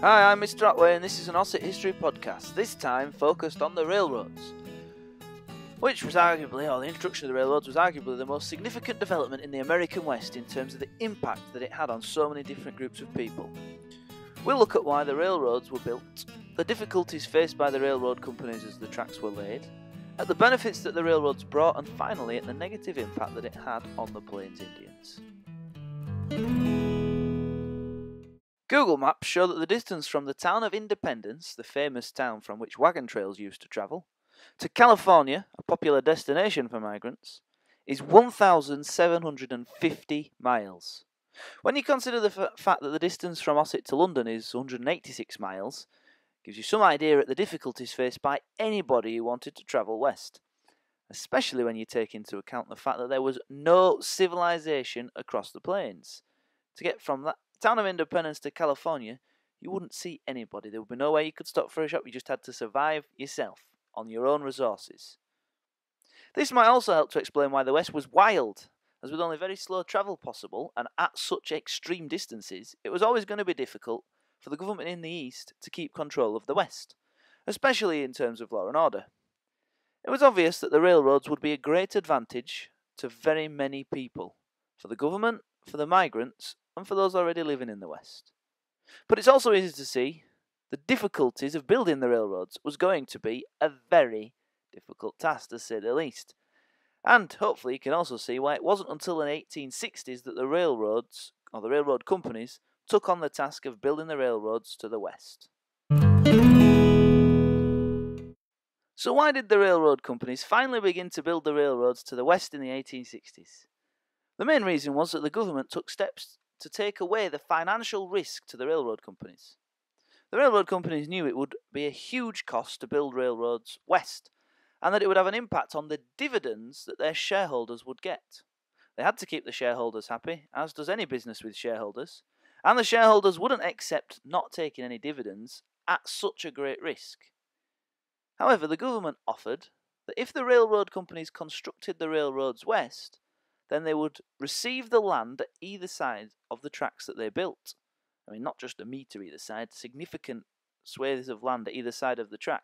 Hi, I'm Mr. Otway and this is an Ossett History podcast, this time focused on the railroads. Which was arguably, or the introduction of the railroads was arguably the most significant development in the American West in terms of the impact that it had on so many different groups of people. We'll look at why the railroads were built, the difficulties faced by the railroad companies as the tracks were laid, at the benefits that the railroads brought, and finally at the negative impact that it had on the Plains Indians. Google Maps show that the distance from the town of Independence, the famous town from which wagon trails used to travel, to California, a popular destination for migrants, is 1,750 miles. When you consider the fact that the distance from Ossett to London is 186 miles, it gives you some idea at the difficulties faced by anybody who wanted to travel west, especially when you take into account the fact that there was no civilization across the plains. To get from that town of Independence to California, you wouldn't see anybody. There would be no way you could stop for a shop. You just had to survive yourself on your own resources. This might also help to explain why the West was wild, as with only very slow travel possible and at such extreme distances, it was always going to be difficult for the government in the East to keep control of the West, especially in terms of law and order. It was obvious that the railroads would be a great advantage to very many people, for the government, for the migrants, and for those already living in the West. But it's also easy to see the difficulties of building the railroads was going to be a very difficult task, to say the least. And hopefully you can also see why it wasn't until the 1860s that the railroads, or the railroad companies, took on the task of building the railroads to the West. So why did the railroad companies finally begin to build the railroads to the West in the 1860s? The main reason was that the government took steps to take away the financial risk to the railroad companies. The railroad companies knew it would be a huge cost to build railroads west, and that it would have an impact on the dividends that their shareholders would get. They had to keep the shareholders happy, as does any business with shareholders, and the shareholders wouldn't accept not taking any dividends at such a great risk. However, the government offered that if the railroad companies constructed the railroads west, then they would receive the land at either side of the tracks that they built. I mean, not just a metre either side, significant swathes of land at either side of the track.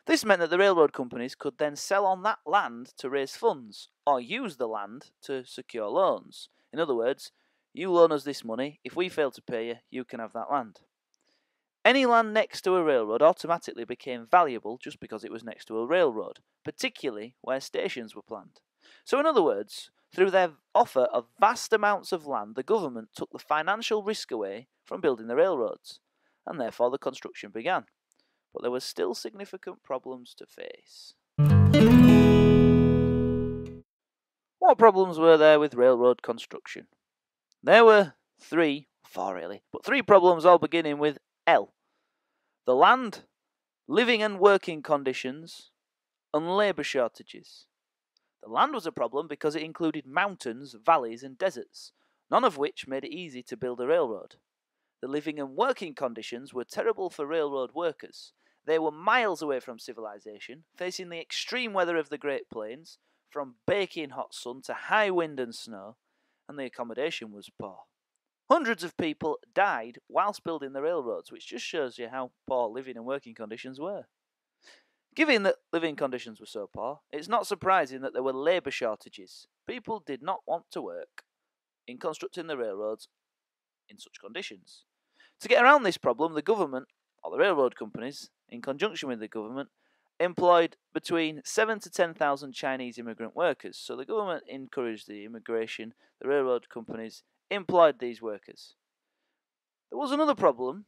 This meant that the railroad companies could then sell on that land to raise funds, or use the land to secure loans. In other words, you loan us this money, if we fail to pay you, you can have that land. Any land next to a railroad automatically became valuable just because it was next to a railroad, particularly where stations were planned. So in other words, through their offer of vast amounts of land, the government took the financial risk away from building the railroads, and therefore the construction began. But there were still significant problems to face. What problems were there with railroad construction? There were three problems, all beginning with L. The land, living and working conditions, and labour shortages. The land was a problem because it included mountains, valleys, and deserts, none of which made it easy to build a railroad. The living and working conditions were terrible for railroad workers. They were miles away from civilization, facing the extreme weather of the Great Plains, from baking hot sun to high wind and snow, and the accommodation was poor. Hundreds of people died whilst building the railroads, which just shows you how poor living and working conditions were. Given that living conditions were so poor, it's not surprising that there were labour shortages. People did not want to work in constructing the railroads in such conditions. To get around this problem, the government, or the railroad companies, in conjunction with the government, employed between 7,000 to 10,000 Chinese immigrant workers. So the government encouraged the immigration, the railroad companies employed these workers. There was another problem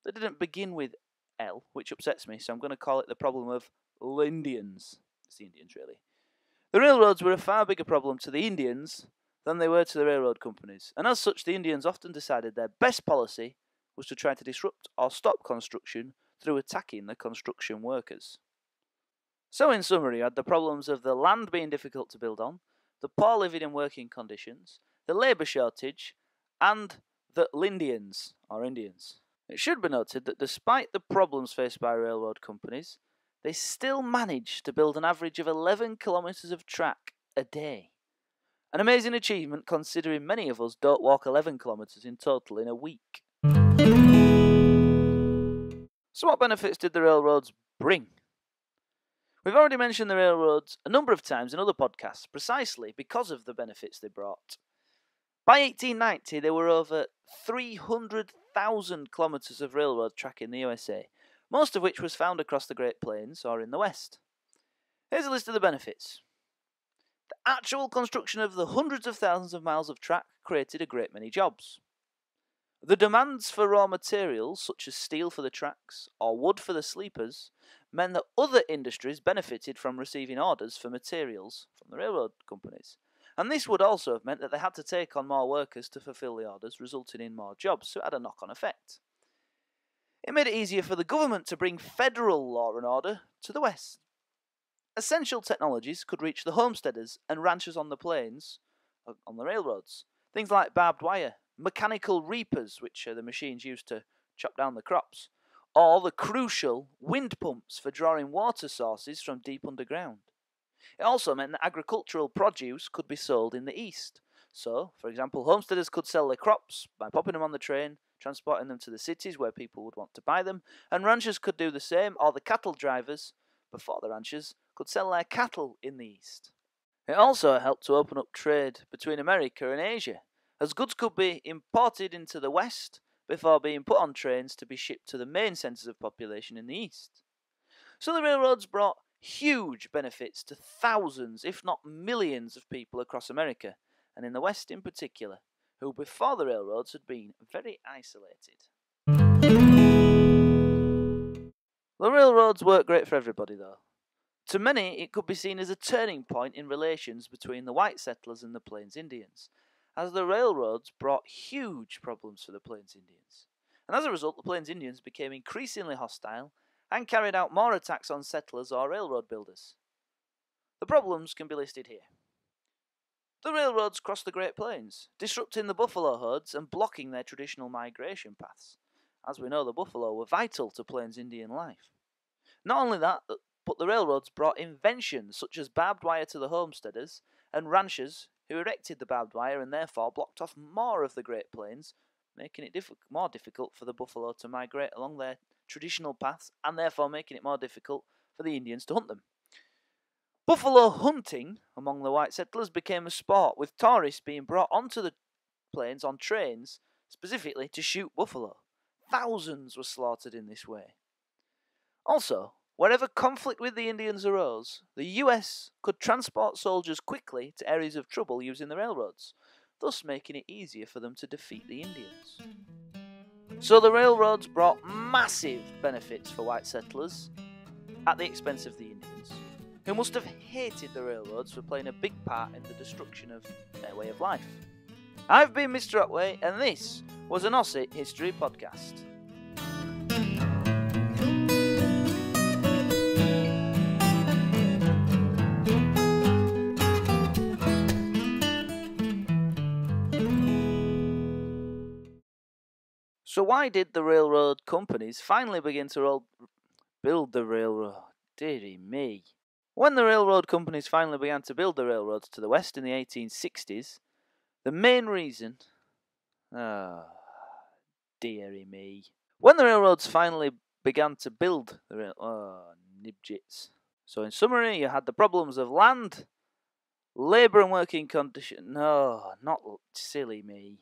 that didn't begin with L, which upsets me, so I'm going to call it the problem of Lindians. It's the Indians, really. The railroads were a far bigger problem to the Indians than they were to the railroad companies, and as such the Indians often decided their best policy was to try to disrupt or stop construction through attacking the construction workers. So in summary, you had the problems of the land being difficult to build on, the poor living and working conditions, the labour shortage, and the Lindians, or Indians. It should be noted that despite the problems faced by railroad companies, they still managed to build an average of 11 kilometres of track a day. An amazing achievement considering many of us don't walk 11 kilometres in total in a week. So what benefits did the railroads bring? We've already mentioned the railroads a number of times in other podcasts, precisely because of the benefits they brought. By 1890, there were over 300,000 kilometres of railroad track in the USA, most of which was found across the Great Plains or in the West. Here's a list of the benefits. The actual construction of the hundreds of thousands of miles of track created a great many jobs. The demands for raw materials, such as steel for the tracks or wood for the sleepers, meant that other industries benefited from receiving orders for materials from the railroad companies. And this would also have meant that they had to take on more workers to fulfill the orders, resulting in more jobs, so it had a knock-on effect. It made it easier for the government to bring federal law and order to the West. Essential technologies could reach the homesteaders and ranchers on the plains, on the railroads. Things like barbed wire, mechanical reapers, which are the machines used to chop down the crops, or the crucial wind pumps for drawing water sources from deep underground. It also meant that agricultural produce could be sold in the east. So, for example, homesteaders could sell their crops by popping them on the train, transporting them to the cities where people would want to buy them, and ranchers could do the same, or the cattle drivers, before the ranchers, could sell their cattle in the east. It also helped to open up trade between America and Asia, as goods could be imported into the West before being put on trains to be shipped to the main centres of population in the East. So the railroads brought huge benefits to thousands, if not millions, of people across America, and in the West in particular, who before the railroads had been very isolated. The railroads weren't great for everybody, though. To many, it could be seen as a turning point in relations between the white settlers and the Plains Indians, as the railroads brought huge problems for the Plains Indians. And as a result, the Plains Indians became increasingly hostile and carried out more attacks on settlers or railroad builders. The problems can be listed here. The railroads crossed the Great Plains, disrupting the buffalo herds and blocking their traditional migration paths. As we know, the buffalo were vital to Plains Indian life. Not only that, but the railroads brought inventions such as barbed wire to the homesteaders and ranchers who erected the barbed wire and therefore blocked off more of the Great Plains, making it more difficult for the buffalo to migrate along their traditional paths and therefore making it more difficult for the Indians to hunt them. Buffalo hunting among the white settlers became a sport, with tourists being brought onto the plains on trains specifically to shoot buffalo. Thousands were slaughtered in this way. Also, wherever conflict with the Indians arose, the US could transport soldiers quickly to areas of trouble using the railroads, thus making it easier for them to defeat the Indians. So the railroads brought massive benefits for white settlers at the expense of the Indians, who must have hated the railroads for playing a big part in the destruction of their way of life. I've been Mr. Otway, and this was an Aussie History Podcast. So why did the railroad companies finally begin to build the railroad? Dearie me. When the railroad companies finally began to build the railroads to the west in the 1860s, the main reason... dearie me. When the railroads finally began to build the nibjits. So in summary, you had the problems of land, labour and working conditions... No, not silly me.